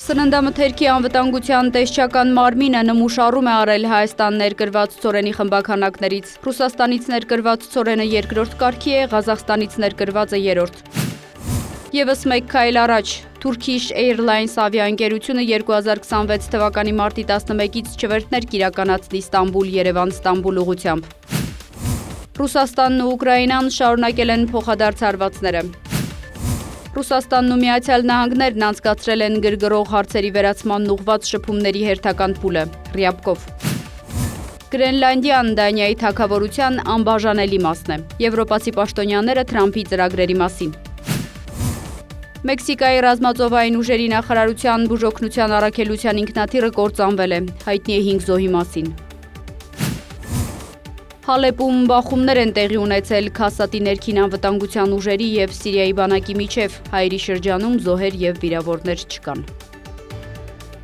Սննդամթերքի անվտանգության տեսչական մարմինը նմուշառում է արել Հայաստան ներկրված ցորենի խմբականակներից։ Ռուսաստանից ներկրված ցորենը երկրորդ կարգի է, Ղազախստանից ներկրվածը երրորդ։ Եվս մեկ քայլ առաջ, Turkish Airlines ավիաընկերությունը 2026 թվականի մարտի 11-ից չվերթներ կիրականացնի Ստամբուլ-Երևան-Ստամբուլ ուղղությամբ։ Ռուսաստանն ու Ուկրաինան շարունակել են փոխադարձ հարվածները։ Ռուսաստանն ու Միացյալ Նահանգներն անցկացրել են գրգռող հարցերի վերացման ուղղված շփումների հերթական փուլը։ Ռյաբկով։ Գրենլանդիան Դանիայի թագավորության անբաժանելի մասն է։ Եվրոպացի պաշտոնյաները Թրամփի ծրագրերի մասին։ Մեքսիկայի ռազմածովային ուժերի նախարարության բուժօգնության առաքելության ինքնաթիռը կործանվել է, հայտնի է 5 զոհի մասին։ Հալեպում բախումներ են տեղի ունեցել Քասատի ներքին անվտանգության ուժերի և Սիրիայի բանակի միջև, Հայրի շրջանում զոհեր և վիրավորներ չկան։